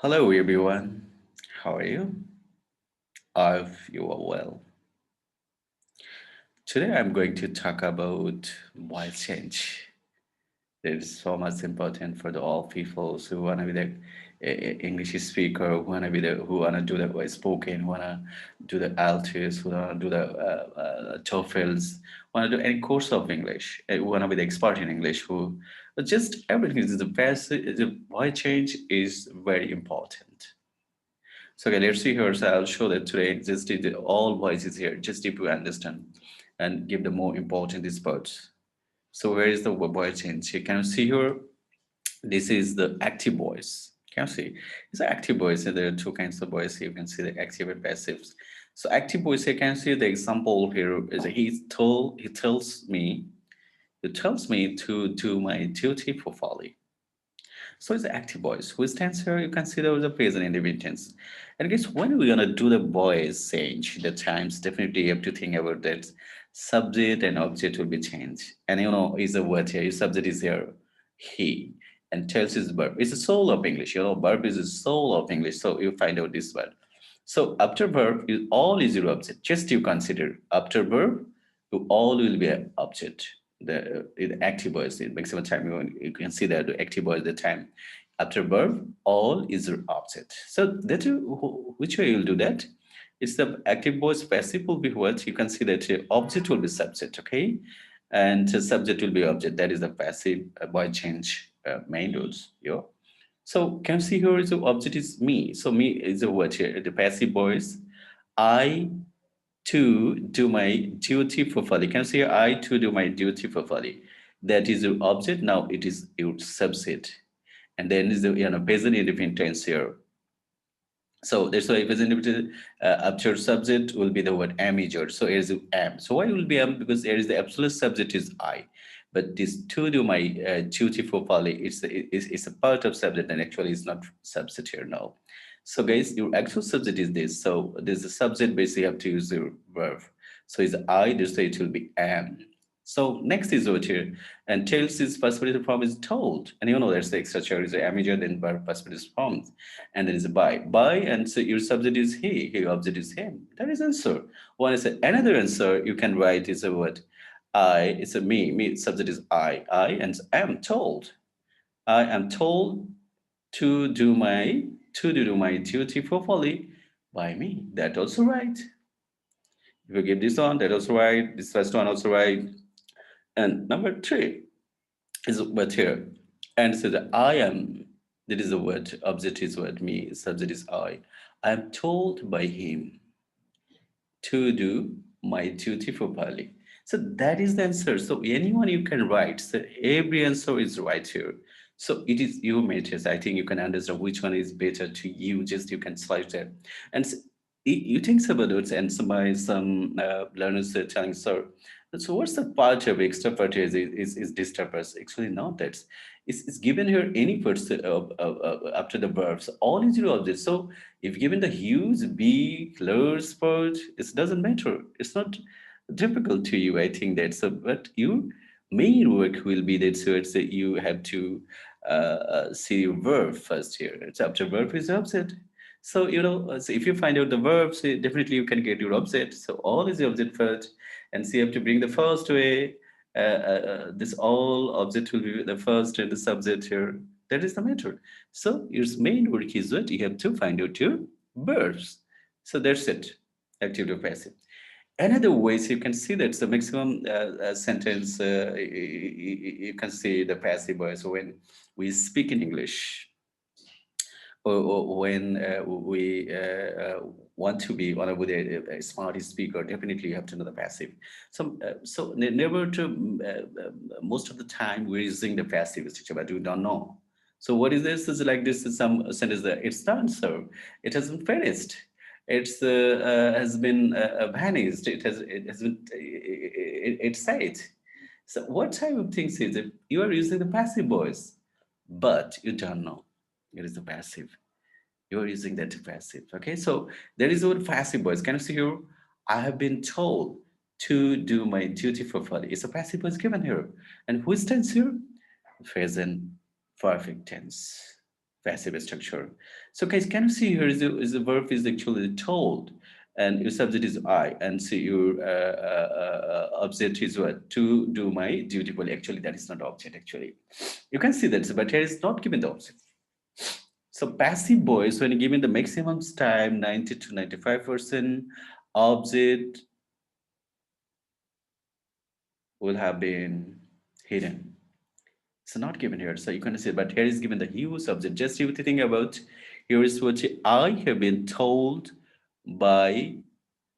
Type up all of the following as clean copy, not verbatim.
Hello everyone, how are you? I hope you are well. Today I'm going to talk about voice change. It is so much important for the all people who want to be the English speaker, who want to be the who want to do the voice spoken, who want to do the IELTS, who want to do the TOEFLs, want to do any course of English, who want to be the expert in English, who just everything is the best. The voice change is very important. So okay, let's see here. So I'll show that today just did all voices here, just if you understand and give the more important these parts. So where is the voice change? You can see here, this is the active voice. Can you see? It's an active voice. And there are two kinds of voice. You can see the active and passives. So active voice, you can see the example here is he tells me to do my duty properly. So it's the active voice. Who stands here? You can see there was a present individual tense. And guess when we're gonna do the voice change, the times definitely you have to think about that subject and object will be changed. And is a word here. Your subject is here, he, and tells is verb. It's the soul of English. Verb is the soul of English. So you find out this word. So after verb, all is your object. Just you consider after verb, you all will be an object. The active voice, the maximum time you can see that the active voice the time after verb, all is your object. So that which way you'll do that? It's the active voice. Passive will be what you can see that object will be subject, okay, and subject will be object. That is the passive voice change main rules. Yeah. So can you see here is the object is me. So me is a what here? The passive voice. I to do my duty properly. Can you see here? I to do my duty properly. That is your object. Now it is your subset. And then is the present independent tense here. So that's why present independent after subject will be the word am is your. So here is am. So why will be am? Because here is the absolute subject is I. But this to do my duty properly, it's a part of subject and actually it's not subject here now. So guys, your actual subject is this. So there's a subject basically you have to use the verb. So it's I, this way it will be am. So next is over here. And tells is past participle form is told. And there's the extra chair is the amateur, then verb past participle forms. And then is by. By, and so your subject is he, your object is him. That is answer. One is another answer you can write is a word. I, it's a me subject is I, and am told. I am told to do my duty properly by me. That also right. If you give this one, that also right. This first one also right. And number three is what here. And so the I am, that is the word, object is what me, subject is I. I am told by him to do my duty properly. So that is the answer. So anyone you can write. So every answer is right here. So it is your matrix. I think you can understand which one is better to you. Just you can select that. And you think about it, and some learners are telling, so what's the part of extrovert is disturbance? Actually, not that. It's given here any person after the verbs. All is your object. So if given the huge, big, large part, it doesn't matter. It's not difficult to you. I think that. So, but you main work will be that. So it's that you have to see your verb first here. It's after verb is object. So so if you find out the verbs, definitely you can get your object. So all is the object first, and so you have to bring the first way. This all object will be the first and the subject here. That is the matter. So your main work is what you have to find out your verbs. So that's it. Active to passive. Another ways you can see that the maximum sentence you can see the passive voice when we speak in English or when we want to be on with a smart speaker, definitely you have to know the passive. Never to most of the time we're using the passive structure, but we don't know. So what is this? Is like this is some sentence that it's done, so it hasn't finished. It's has been vanished. It has been it's said. So what type of things is it? You are using the passive voice, but you don't know it is the passive. You are using that passive. Okay, so there is a word passive voice. Can you see here? I have been told to do my duty properly. It's a passive voice given here. And who stands here? Present perfect tense. passive structure. So guys, can you see here is the verb is actually told, and your subject is I, and see your object is what? To do my dutifully. Actually, that is not object. Actually, you can see that, but here is not given the object. So passive voice, when given the maximum time, 90 to 95%, object will have been hidden. It's not given here. So you can say, but here is given the you subject. Just you think about here is what I have been told by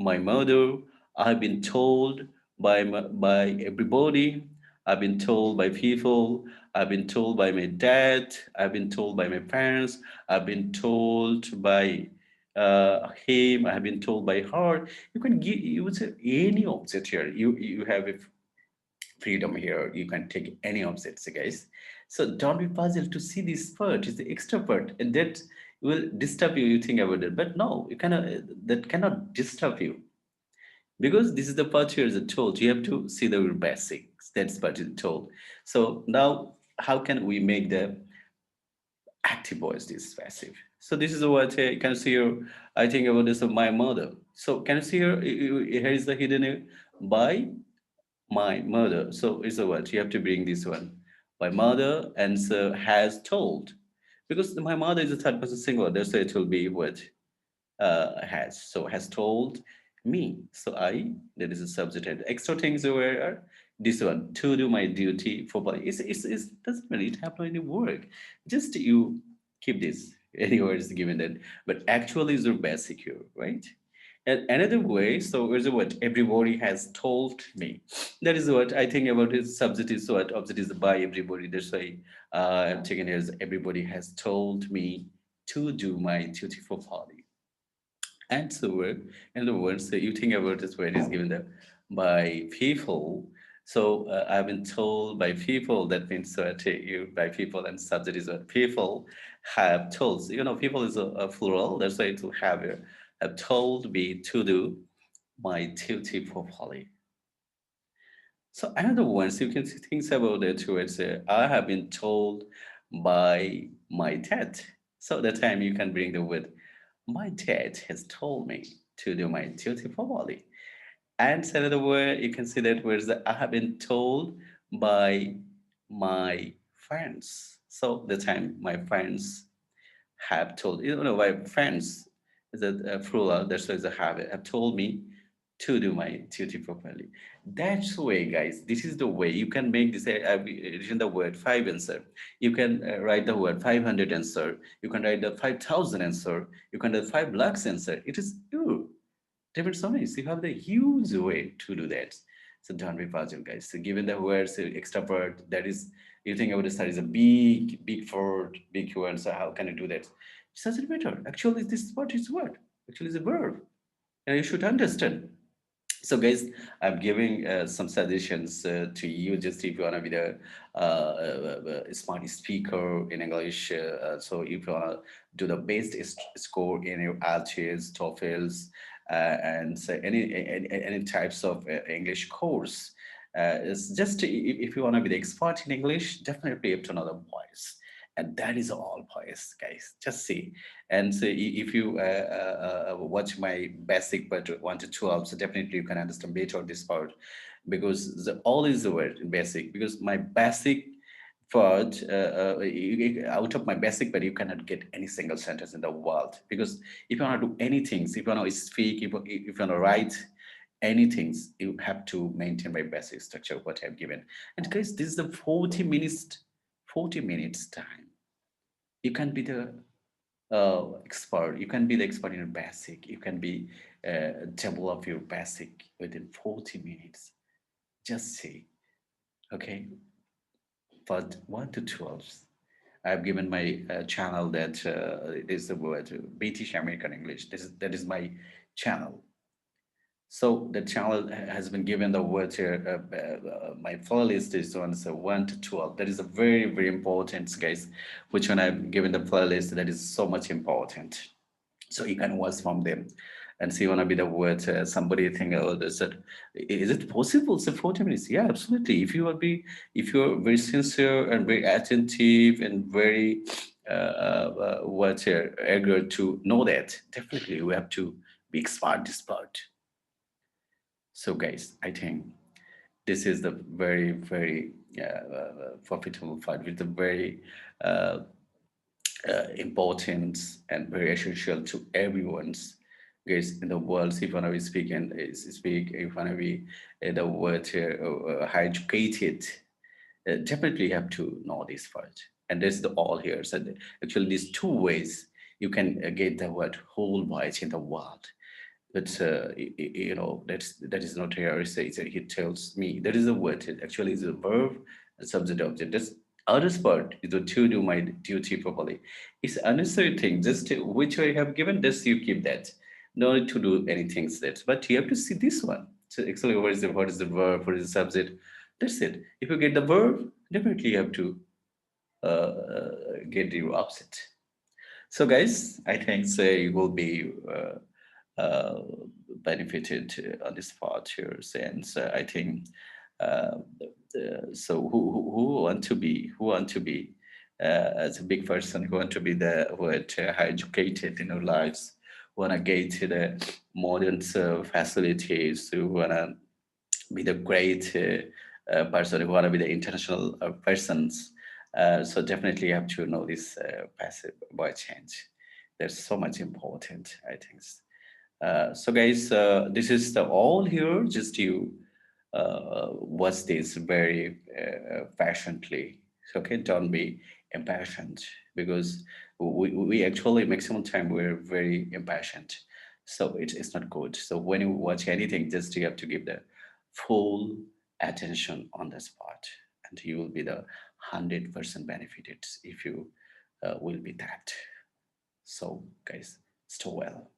my mother. I've been told by everybody. I've been told by people. I've been told by my dad. I've been told by my parents. I've been told by him. I've been told by her. You can give. You would say any object here. You have a freedom here. You can take any objects, guys. So don't be puzzled to see this part is the extra part, and that will disturb you. You think about it, but no, you cannot. That cannot disturb you because this is the part here is told. You have to see the basics. That's part is told. So now, how can we make the active voice this passive? So this is what you can see here. I think about this of my mother. So can you see here? Here is the hidden by my mother. So it's a what? You have to bring this one. My mother and so has told. Because my mother is a third person singular, that's why it will be what has. So has told me. So I, that is a subject. And extra things were this one, to do my duty for body. It's doesn't really have any work. Just you keep this. Any words given that. But actually is your basic here, right? And another way, so is what everybody has told me. That is what I think about his subject is what object is by everybody. That's why I'm taking it as everybody has told me to do my duty for body. And so in the words, so you think about this where it is given that by people. So I've been told by people, that means that you by people and subject is what people have told. So, people is a plural, that's why it will have told me to do my duty properly. So another ones you can see things about it too. It's I have been told by my dad. So that time you can bring the word my dad has told me to do my duty properly. And another word you can see that words that I have been told by my friends. So the time my friends have told my friends is that plural, that's why it's a habit, have told me to do my duty properly. That's the way, guys. This is the way you can make this. I've written the word five answer. You can write the word 500 answer. You can write the 5,000 answer. You can write 5 lakhs answer. It is you. Different ways. You have the huge way to do that. So don't be puzzled, guys. So given the words extrovert, that is, you think about this, that is a big word, big word. So how can you do that? It doesn't matter. Actually, this word is what? Actually, it's a verb. And you should understand. So, guys, I'm giving some suggestions to you just if you want to be the smart speaker in English. So, if you want to do the best score in your IELTS, TOEFLs, and so any types of English course, it's just if you want to be the expert in English, definitely you have to know the voice. And that is all, boys, guys. Just see. And so if you watch my basic but 1 to 12, so definitely you can understand better this part because the all is the word in basic because my basic part out of my basic but you cannot get any single sentence in the world because if you want to do anything, if you want to speak, if you want to write anything, you have to maintain my basic structure what I've given. And guys, this is the 40 minutes time. You can be the expert. You can be the expert in your basic. You can be develop your basic within 40 minutes. Just see, okay. But 1 to 12, I've given my channel that it is the word British American English. That is my channel. So the channel has been given the word here. My playlist is on so 1 to 12. That is a very important, guys. Which one I've given the playlist that is so much important. So you can watch from them and see wanna be the word. Somebody think, oh, this is it possible? So 40 minutes? Yeah, absolutely. If you're very sincere and very attentive and very what eager to know that, definitely we have to be expert this part. So guys, I think this is the very very profitable part with the very uh, important and very essential to everyone's guys in the world. If you want to be speaking, speak, if you want to be the word high educated, definitely have to know this part. And that's the all here. So actually, these two ways you can get the word whole voice in the world. But that is not here. He tells me that is a word. It actually is a verb, a subject, object. This other part is to do my duty properly. It's unnecessary thing. Just which I have given. Just you keep that. No need to do anything that. But you have to see this one. So actually, what is the verb? What is the subject? That's it. If you get the verb, definitely you have to get the opposite. So, guys, I think you will be uh, benefited on this part here. Since I think uh, so, who want to be as a big person who want to be the word high educated in our lives, want to get to the modern facilities, who want to be the great person who want to be the international persons. So definitely you have to know this passive voice change. That's so much important, I think. So guys, this is the all here. Just you watch this very passionately. Okay, don't be impatient because we actually maximum time we're very impatient. So it's not good. So when you watch anything, just you have to give the full attention on the spot, and you will be the 100% benefited if you will be that. So guys, stay well.